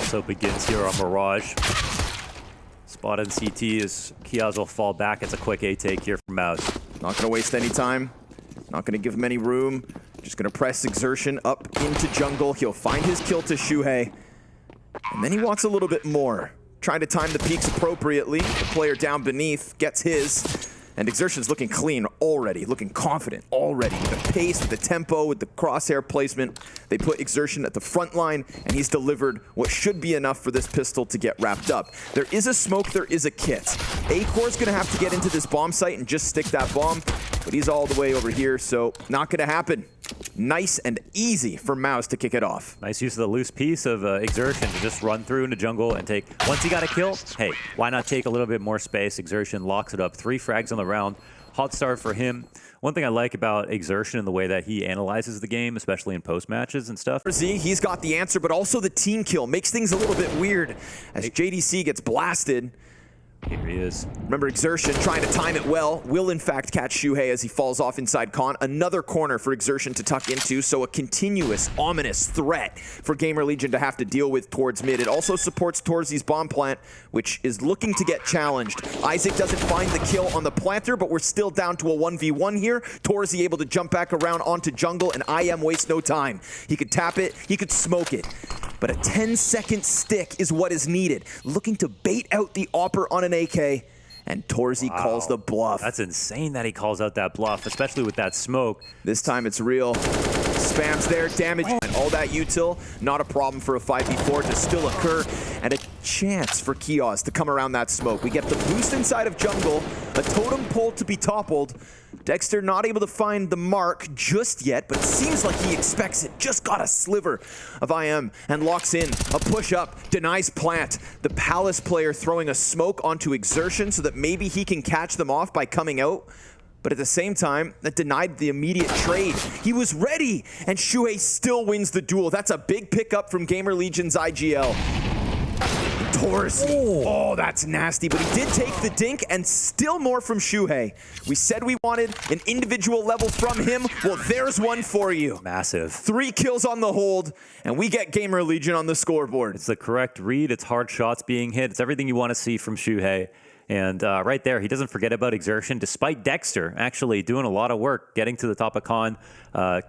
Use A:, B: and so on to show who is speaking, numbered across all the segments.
A: also begins here on Mirage. Spot in CT as Keoz will fall back. It's a quick A take here from MOUZ.
B: Not going to waste any time. Not going to give him any room. Just going to press xertioN up into jungle. He'll find his kill to siuhy. And then he wants a little bit more. Trying to time the peaks appropriately. The player down beneath gets his. And xertioN's looking clean already, looking confident already. With the pace, with the tempo, with the crosshair placement. They put xertioN at the front line, and he's delivered what should be enough for this pistol to get wrapped up. There is a smoke, there is a kit. acoR's gonna have to get into this bomb site and just stick that bomb, but he's all the way over here, so not gonna happen. Nice and easy for MOUZ to kick it off.
A: Nice use of the loose piece of xertioN to just run through into jungle and take, once he got a kill, hey, why not take a little bit more space? xertioN locks it up, 3 frags on the round. Hot start for him. One thing I like about xertioN and the way that he analyzes the game, especially in post matches and stuff.
B: torzsi, he's got the answer, but also the team kill makes things a little bit weird as JDC gets blasted.
A: Here he is.
B: Remember, xertioN trying to time it well, will in fact catch siuhy as he falls off inside con. Another corner for xertioN to tuck into, so a continuous, ominous threat for GamerLegion to have to deal with towards mid. It also supports torzsi's bomb plant, which is looking to get challenged. isak doesn't find the kill on the planter, but we're still down to a 1v1 here. torzsi able to jump back around onto jungle, and iM wastes no time. He could tap it, he could smoke it. But a 10-second stick is what is needed. Looking to bait out the AWPer on an AK, and torzsi calls the bluff.
A: That's insane that he calls out that bluff, especially with that smoke.
B: This time it's real. Spams there, damage, and all that util. Not a problem for a 5v4 to still occur, and a chance for Keoz to come around that smoke. We get the boost inside of jungle, a totem pole to be toppled. Dexter not able to find the mark just yet, but it seems like he expects it. Just got a sliver of iM and locks in. A push up, denies plant. The Palace player throwing a smoke onto xertioN so that maybe he can catch them off by coming out. But at the same time, that denied the immediate trade. He was ready, and siuhy still wins the duel. That's a big pickup from GamerLegion's IGL. torzsi. Oh, that's nasty, but he did take the dink, and still more from siuhy. We said we wanted an individual level from him. Well, there's one for you.
A: Massive.
B: 3 kills on the hold, and we get GamerLegion on the scoreboard.
A: It's the correct read. It's hard shots being hit. It's everything you want to see from siuhy. And right there, he doesn't forget about xertioN, despite Dexter actually doing a lot of work, getting to the top of con,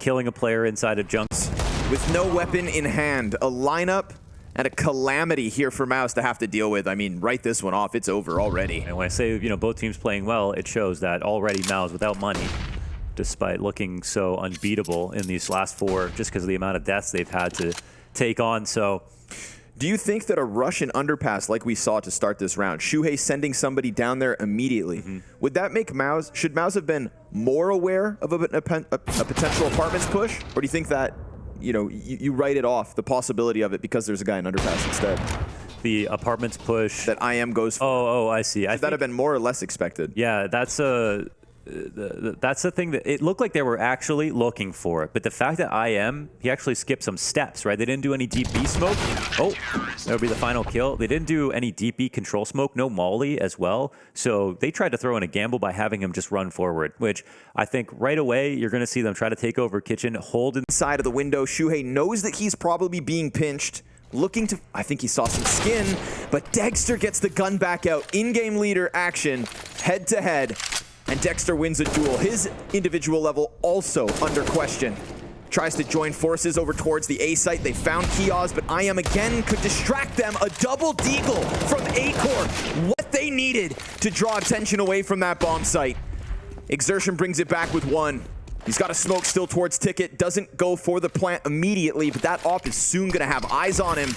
A: killing a player inside of junks.
B: With no weapon in hand, a lineup and a calamity here for MOUZ to have to deal with. I mean, write this one off. It's over already.
A: And when I say, you know, both teams playing well, it shows that already MOUZ without money, despite looking so unbeatable in these last 4, just because of the amount of deaths they've had to take on. So,
B: do you think that a Russian underpass like we saw to start this round, siuhy sending somebody down there immediately, would that make MOUZ, should MOUZ have been more aware of a potential apartments push? Or do you think that, you know, you write it off, the possibility of it, because there's a guy in underpass instead?
A: The apartments push.
B: That iM goes for.
A: Oh, I see.
B: Should that have been more or less expected?
A: Yeah, that's the thing that it looked like they were actually looking for it. But the fact that iM, he actually skipped some steps, right? They didn't do any deep B smoke. Oh, that would be the final kill. They didn't do any deep B control smoke, no molly as well. So they tried to throw in a gamble by having him just run forward, which I think right away you're going to see them try to take over kitchen, hold
B: inside of the window. siuhy knows that he's probably being pinched. Looking to, I think he saw some skin, but Dexter gets the gun back out. In-game leader action, head to head. And Dexter wins a duel. His individual level also under question. Tries to join forces over towards the A site. They found Keoz, but iM again could distract them. A double deagle from acoR. What they needed to draw attention away from that bomb site. xertioN brings it back with 1. He's got a smoke still towards Ticket. Doesn't go for the plant immediately, but that AWP is soon going to have eyes on him.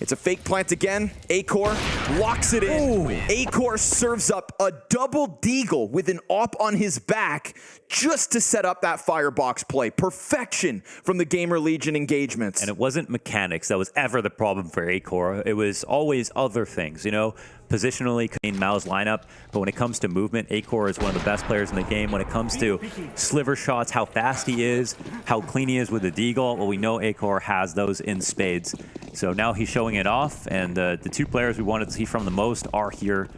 B: It's a fake plant again. acoR locks it in. acoR serves up a double deagle with an AWP on his back just to set up that firebox play. Perfection from the GamerLegion engagements.
A: And it wasn't mechanics that was ever the problem for acoR. It was always other things, you know, positionally in MOUZ lineup. But when it comes to movement, acoR is one of the best players in the game. When it comes to sliver shots, how fast he is, how clean he is with the deagle, well, we know acoR has those in spades. So now he's showing it off, and the 2 players we wanted to see from the most are here.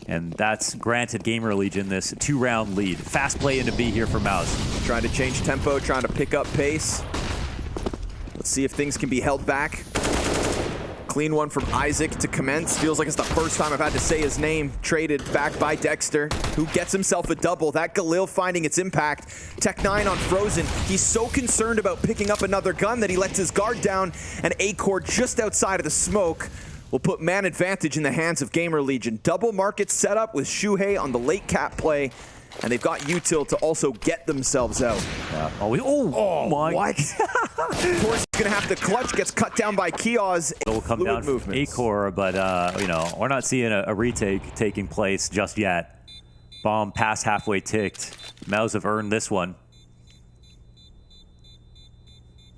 A: And that's granted GamerLegion this 2-round lead. Fast play into B here for MOUZ.
B: Trying to change tempo, trying to pick up pace. Let's see if things can be held back. Clean one from isak to commence. Feels like it's the first time I've had to say his name. Traded back by dexter, who gets himself a double. That Galil finding its impact. Tech9 on Frozen. He's so concerned about picking up another gun that he lets his guard down, and acoR just outside of the smoke will put man advantage in the hands of GamerLegion. Double market setup with siuhy on the late cap play, and they've got util to also get themselves out.
A: Yeah. Oh my.
B: What? torzsi's gonna have to clutch, gets cut down by Keoz.
A: It will come down from acoR, but you know, we're not seeing a retake taking place just yet. Bomb past halfway ticked. MOUZ have earned this one.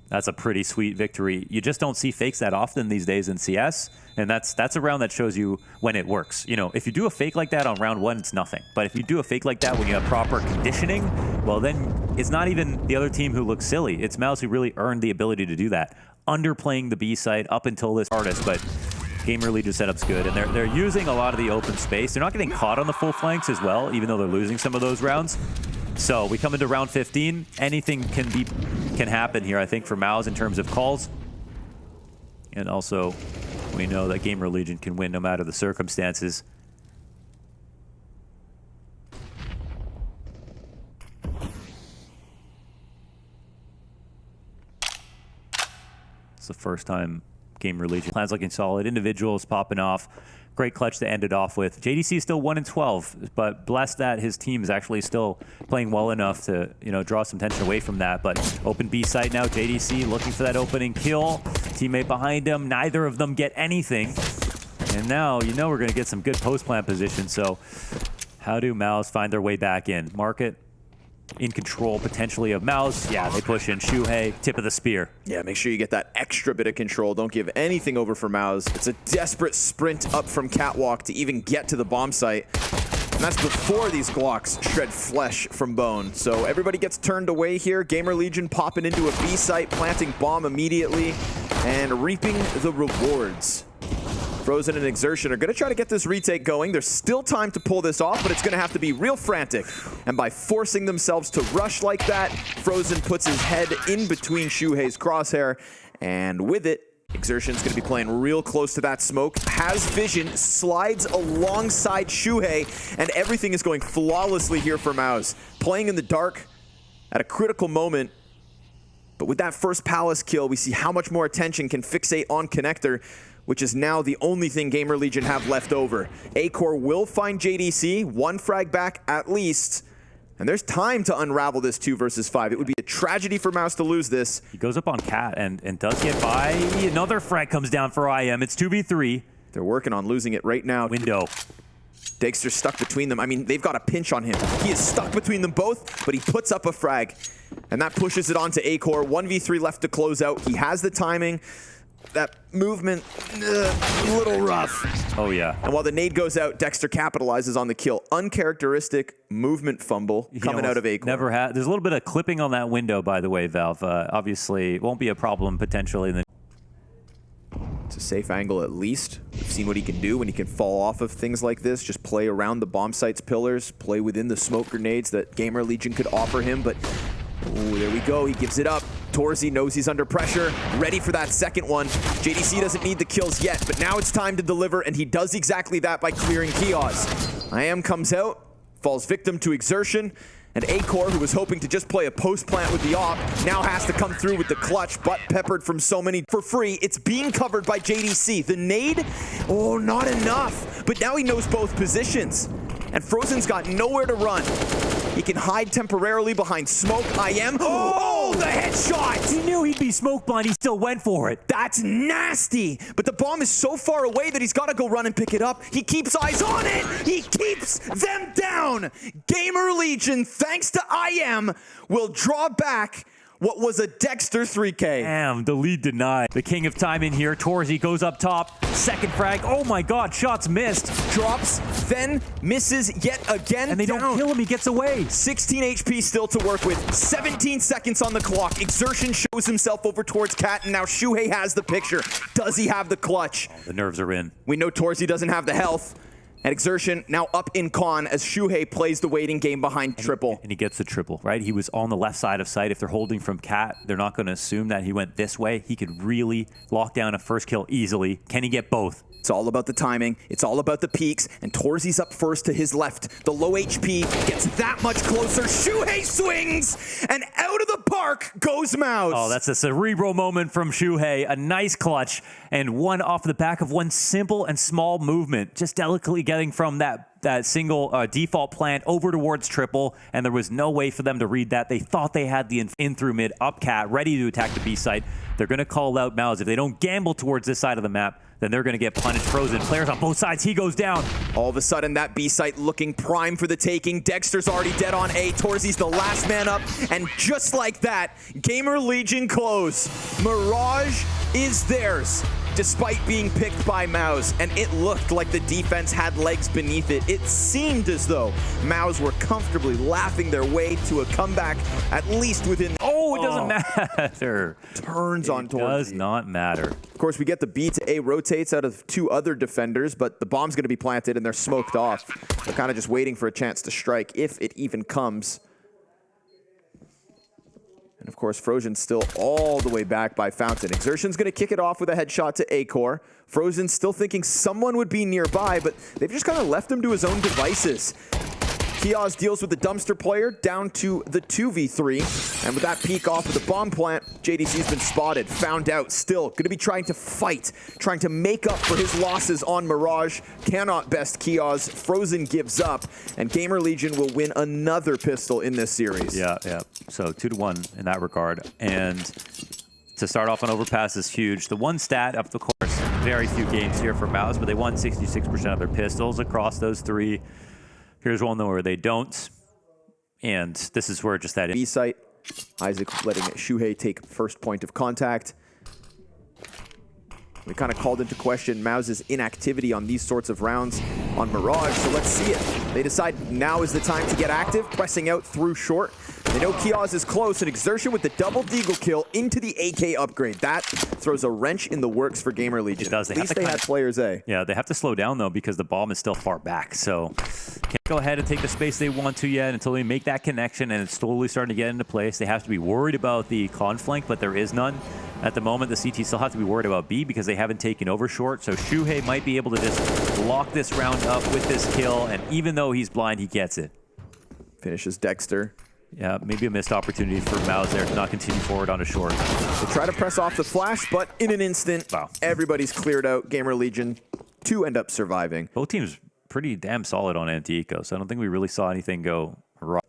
A: That's a pretty sweet victory. You just don't see fakes that often these days in CS, and that's a round that shows you when it works. You know, if you do a fake like that on round 1, it's nothing. But if you do a fake like that when you have proper conditioning, well then it's not even the other team who looks silly. It's MOUZ who really earned the ability to do that. Underplaying the B side up until this artist, but GamerLegion setup's good, and they're using a lot of the open space. They're not getting caught on the full flanks as well, even though they're losing some of those rounds. So we come into round 15. Anything can happen here, I think, for MOUZ in terms of calls. And also, we know that GamerLegion can win no matter the circumstances. It's the first time GamerLegion plans looking solid. Individuals popping off. Great clutch to end it off with. JDC is still 1-12, but blessed that his team is actually still playing well enough to, you know, draw some tension away from that. But open B side now, JDC looking for that opening kill. Teammate behind him, neither of them get anything. And now, you know, we're going to get some good post-plant position. So how do MOUZ find their way back in? Market in control potentially of MOUZ. Yeah, they push in. siuhy, tip of the spear.
B: Yeah, make sure you get that extra bit of control. Don't give anything over for MOUZ. It's a desperate sprint up from catwalk to even get to the bomb site. And that's before these Glocks shred flesh from bone. So everybody gets turned away here. GamerLegion popping into a B site, planting bomb immediately, and reaping the rewards. Frozen and xertioN are going to try to get this retake going. There's still time to pull this off, but it's going to have to be real frantic. And by forcing themselves to rush like that, Frozen puts his head in between siuhy's crosshair. And with it, xertioN's going to be playing real close to that smoke. Has vision, slides alongside siuhy, and everything is going flawlessly here for MOUZ. Playing in the dark at a critical moment. But with that first Palace kill, we see how much more attention can fixate on connector, which is now the only thing GamerLegion have left over. acoR will find JDC, 1 frag back at least, and there's time to unravel this 2 versus 5. It would be a tragedy for MOUZ to lose this.
A: He goes up on Cat and does get by. Another frag comes down for IM. It's 2v3.
B: They're working on losing it right now.
A: Window.
B: Dexter's stuck between them. I mean, they've got a pinch on him. He is stuck between them both, but he puts up a frag, and that pushes it on to acoR. 1v3 left to close out. He has the timing. That movement, a little rough.
A: Oh, yeah.
B: And while the nade goes out, Dexter capitalizes on the kill. Uncharacteristic movement fumble coming out of acoR.
A: Never had. There's a little bit of clipping on that window, by the way, Valve. Obviously, it won't be a problem potentially.
B: It's a safe angle at least. We've seen what he can do when he can fall off of things like this. Just play around the bomb site's pillars, play within the smoke grenades that GamerLegion could offer him, but ooh, there we go. He gives it up. torzsi knows he's under pressure, ready for that second one. JDC doesn't need the kills yet, but now it's time to deliver, and he does exactly that by clearing Keoz. IM comes out, falls victim to xertioN, and acoR, who was hoping to just play a post plant with the op, now has to come through with the clutch, butt peppered from so many for free. It's being covered by JDC. The nade, oh, not enough. But now he knows both positions, and Frozen's got nowhere to run. He can hide temporarily behind smoke. IM. Oh, the headshot!
A: He knew he'd be smoke blind. He still went for it.
B: That's nasty. But the bomb is so far away that he's got to go run and pick it up. He keeps eyes on it. He keeps them down. GamerLegion, thanks to IM, will draw back what was a Dexter 3K.
A: Damn, the lead denied. The king of time in here. torzsi goes up top. Second frag. Oh my god, shots missed.
B: Drops, then misses yet again.
A: And they don't kill him, he gets away.
B: 16 HP still to work with. 17 seconds on the clock. xertioN shows himself over towards Cat, and now siuhy has the picture. Does he have the clutch?
A: Oh, the nerves are in.
B: We know torzsi doesn't have the health. And xertioN now up in con as siuhy plays the waiting game behind triple.
A: And he gets the triple, right? He was on the left side of sight. If they're holding from cat, they're not going to assume that he went this way. He could really lock down a first kill easily. Can he get both?
B: It's all about the timing. It's all about the peaks. And torzsi's up first to his left. The low HP gets that much closer. siuhy swings, and out of the park goes MOUZ.
A: Oh, that's a cerebral moment from siuhy. A nice clutch, and one off the back of one simple and small movement. Just delicately getting from that single default plant over towards triple, and there was no way for them to read that. They thought they had the in through mid up cat ready to attack the B site. They're going to call out MOUZ. If they don't gamble towards this side of the map, then they're going to get punished. Frozen. Players on both sides. He goes down.
B: All of a sudden, that B site looking prime for the taking. Dexter's already dead on A. torzsi's the last man up. And just like that, GamerLegion close. Mirage is theirs, despite being picked by MOUZ. And it looked like the defense had legs beneath it. It seemed as though MOUZ were comfortably laughing their way to a comeback, at least within...
A: Oh, it doesn't matter.
B: Turns on torzsi.
A: It does not matter.
B: Of course, we get the B to A rotates out of two other defenders, but the bomb's going to be planted and they're smoked off. They're kind of just waiting for a chance to strike, if it even comes. And of course, Frozen's still all the way back by Fountain. xertioN's going to kick it off with a headshot to acoR. Frozen's still thinking someone would be nearby, but they've just kind of left him to his own devices. Keoz deals with the dumpster player down to the 2v3. And with that peek off of the bomb plant, JDC's been spotted, found out, still going to be trying to fight, trying to make up for his losses on Mirage. Cannot best Keoz. Frozen gives up, and GamerLegion will win another pistol in this series.
A: Yeah. So 2-1 in that regard. And to start off on overpass is huge. The one stat, of course, very few games here for MOUZ, but they won 66% of their pistols across those three. Here's one where they don't, and this is where just that...
B: B site, isak letting siuhy take first point of contact. We kind of called into question MOUZ's inactivity on these sorts of rounds on Mirage, so let's see it. They decide now is the time to get active, pressing out through short. They know Keoz is close, and xertioN with the double deagle kill into the AK upgrade. That throws a wrench in the works for GamerLegion.
A: It does.
B: At least they had players A.
A: Yeah, they have to slow down, though, because the bomb is still far back. So can't go ahead and take the space they want to yet until they make that connection, and it's slowly starting to get into place. They have to be worried about the con flank, but there is none. At the moment, the CT still have to be worried about B because they haven't taken over short. So siuhy might be able to just lock this round up with this kill, and even though he's blind, he gets it.
B: Finishes dexter.
A: Yeah, maybe a missed opportunity for MOUZ there to not continue forward on a short.
B: They try to press off the flash, but in an instant,
A: wow,
B: everybody's cleared out. GamerLegion, 2 end up surviving.
A: Both teams pretty damn solid on anti-eco, so I don't think we really saw anything go wrong.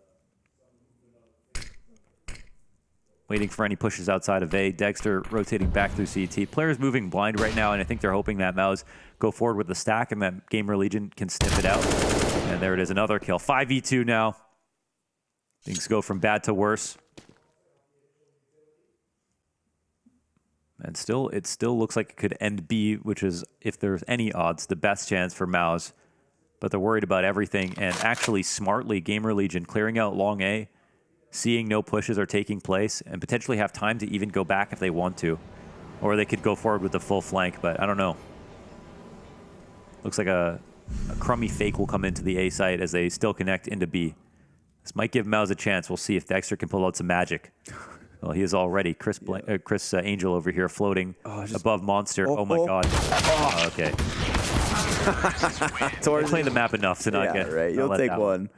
A: Waiting for any pushes outside of A. Dexter rotating back through CT. Players moving blind right now, and I think they're hoping that MOUZ go forward with the stack and that GamerLegion can sniff it out. And there it is, another kill. 5v2 now. Things go from bad to worse. And still, it still looks like it could end B, which is, if there's any odds, the best chance for MOUZ. But they're worried about everything, and actually smartly, GamerLegion clearing out long A, seeing no pushes are taking place, and potentially have time to even go back if they want to. Or they could go forward with the full flank, but I don't know. Looks like a crummy fake will come into the A site as they still connect into B. This might give MOUZ a chance. We'll see if Dexter can pull out some magic. Well, he is already. Chris Angel over here floating above Monster. Oh my God. Oh, okay. They play the map enough to not get...
B: right. You'll take one.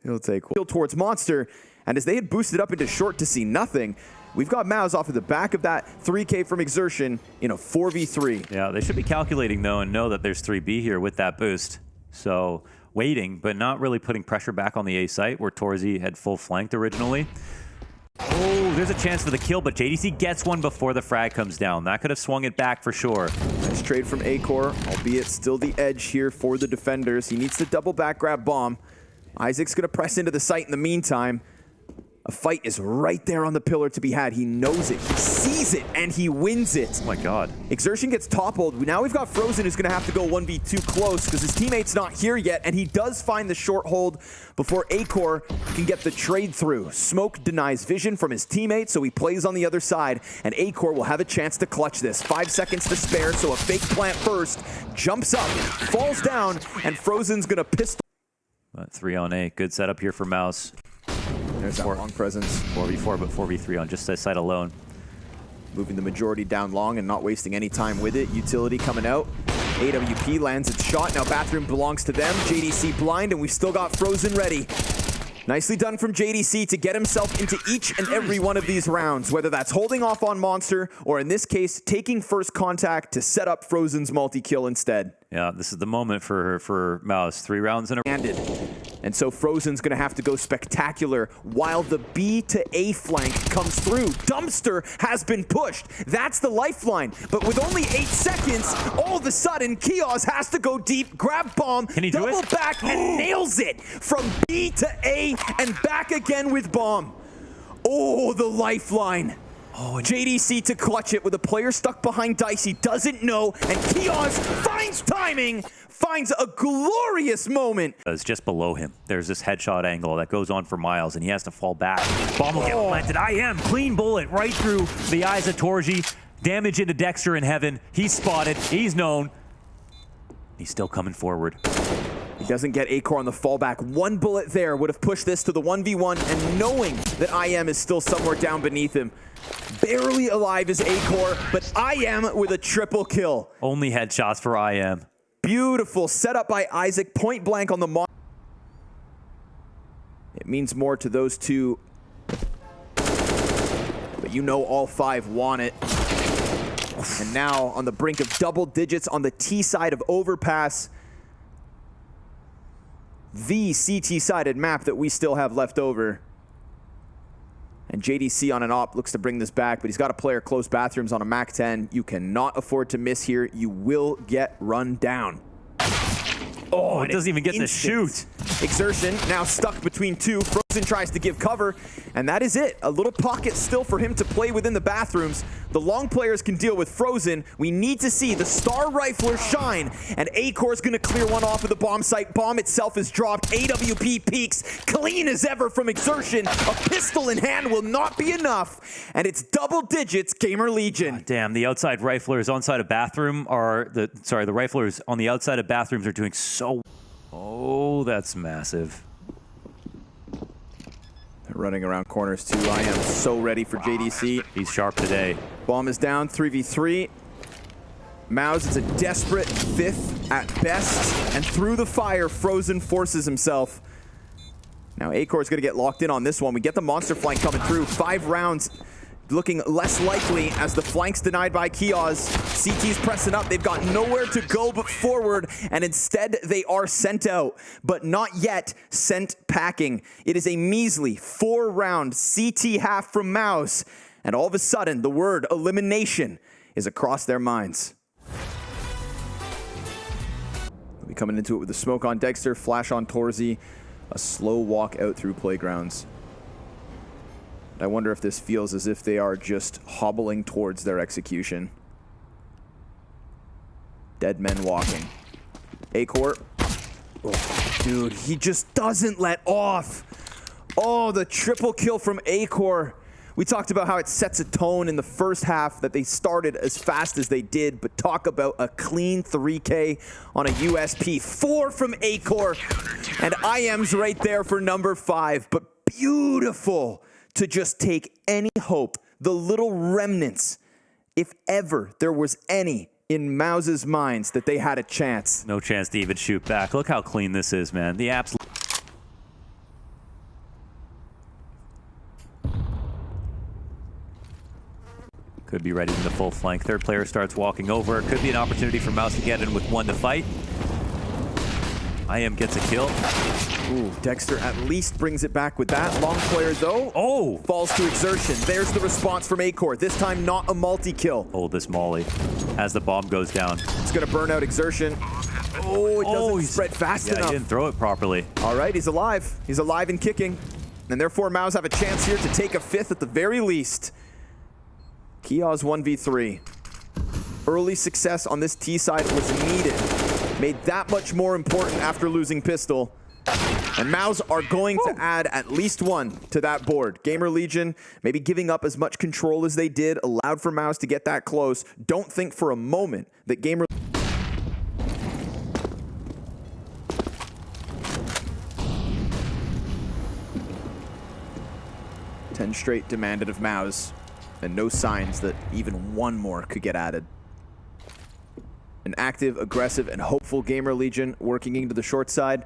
B: You'll take one. Towards Monster, and as they had boosted up into short to see nothing, we've got MOUZ off of the back of that 3K from xertioN in a 4v3.
A: Yeah, they should be calculating, though, and know that there's 3B here with that boost. So... waiting, but not really putting pressure back on the A site where torzsi had full flanked originally. Oh, there's a chance for the kill, but JDC gets one before the frag comes down. That could have swung it back for sure.
B: Nice trade from acoR, albeit still the edge here for the defenders. He needs to double back grab bomb. Isak's going to press into the site in the meantime. A fight is right there on the pillar to be had. He knows it, he sees it, and he wins it.
A: Oh my god.3 on A. Good setup here for MOUZ.
B: There's that long presence.
A: 4v4, but 4v3 on just this side alone.
B: Moving the majority down long and not wasting any time with it. Utility coming out. AWP lands its shot. Now bathroom belongs to them. JDC blind, and we've still got frozen ready. Nicely done from JDC to get himself into each and every one of these rounds, whether that's holding off on Monster or, in this case, taking first contact to set up frozen's multi-kill instead.
A: Yeah, this is the moment for MOUZ. 3 rounds in a row.
B: And so frozen's going to have to go spectacular while the B to A flank comes through. Dumpster has been pushed. That's the lifeline. But with only 8 seconds, all of a sudden, Keoz has to go deep, grab bomb,
A: Can he do
B: double
A: it?
B: back, and nails it from B to A and back again with bomb. Oh, the lifeline. Oh, JDC to clutch it with a player stuck behind Dice. He doesn't know, and Keoz finds timing, finds a glorious moment.
A: It's just below him. There's this headshot angle that goes on for miles, and he has to fall back. Bomb will get planted. Clean bullet right through the eyes of torzsi. Damage into dexter in heaven. He's spotted. He's known. He's still coming forward.
B: He doesn't get acoR on the fallback. 1 bullet there would have pushed this to the 1v1, and knowing that IM is still somewhere down beneath him. Barely alive is acoR, but IM with a triple kill.
A: Only headshots for IM.
B: Beautiful setup by isak, point blank on the mark. It means more to those two, but you know all 5 want it. And now on the brink of double digits on the T side of overpass. The CT-sided map that we still have left over. And JDC on an op looks to bring this back, but he's got a player close bathrooms on a Mac 10. You cannot afford to miss here. You will get run down.
A: Oh, it doesn't even get to shoot.
B: xertioN now stuck between 2. frozen tries to give cover, and that is it. A little pocket still for him to play within the bathrooms. The long players can deal with frozen. We need to see the star rifler shine, and acoR is going to clear one off of the bomb site. Bomb itself is dropped. AWP peaks, clean as ever from xertioN. A pistol in hand will not be enough, and it's double digits GamerLegion.
A: Damn, the outside riflers onside of bathroom are the riflers on the outside of bathrooms are doing so. Oh, that's massive.
B: They're running around corners too. I am so ready for JDC.
A: He's sharp today.
B: Bomb is down, 3v3. MOUZ is a desperate 5th at best, and through the fire, frozen forces himself. Now acoR is going to get locked in on this one. We get the monster flank coming through. 5 rounds looking less likely as the flank's denied by Keoz. CT's pressing up. They've got nowhere to go but forward, and instead they are sent out, but not yet sent packing. It is a measly 4-round CT half from MOUZ, and all of a sudden the word elimination is across their minds. They'll be coming into it with the smoke on dexter, flash on torzsi, a slow walk out through playgrounds. I wonder if this feels as if they are just hobbling towards their execution. Dead men walking. acoR. Oh, dude, he just doesn't let off. Oh, the triple kill from acoR. We talked about how it sets a tone in the first half that they started as fast as they did, but talk about a clean 3K on a USP. 4 from acoR, and IM's right there for number 5, but beautiful to just take any hope, the little remnants, if ever there was any in MOUZ's minds that they had a chance.
A: No chance to even shoot back. Look how clean this is, man. The absolute. Could be ready in the full flank. Third player starts walking over. Could be an opportunity for MOUZ to get in with 1 to fight. IM gets a kill.
B: Ooh, dexter at least brings it back with that. Long player, though, falls to xertioN. There's the response from acoR. This time, not a multi-kill.
A: Oh, this molly as the bomb goes down.
B: It's going to burn out xertioN. Oh, it doesn't spread fast enough.
A: He didn't throw it properly.
B: All right, he's alive. He's alive and kicking. And therefore, MOUZ have a chance here to take a fifth at the very least. Keoz 1v3. Early success on this T side was needed. Made that much more important after losing pistol. And MOUZ are going to add at least one to that board. GamerLegion maybe giving up as much control as they did, allowed for MOUZ to get that close. Don't think for a moment that GamerLegion... 10 straight demanded of MOUZ, and no signs that even one more could get added. An active, aggressive, and hopeful GamerLegion working into the short side.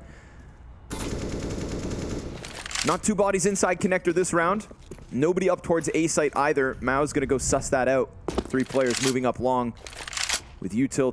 B: Not two bodies inside connector this round. Nobody up towards A site either. MOUZ gonna go suss that out. 3 players moving up long with util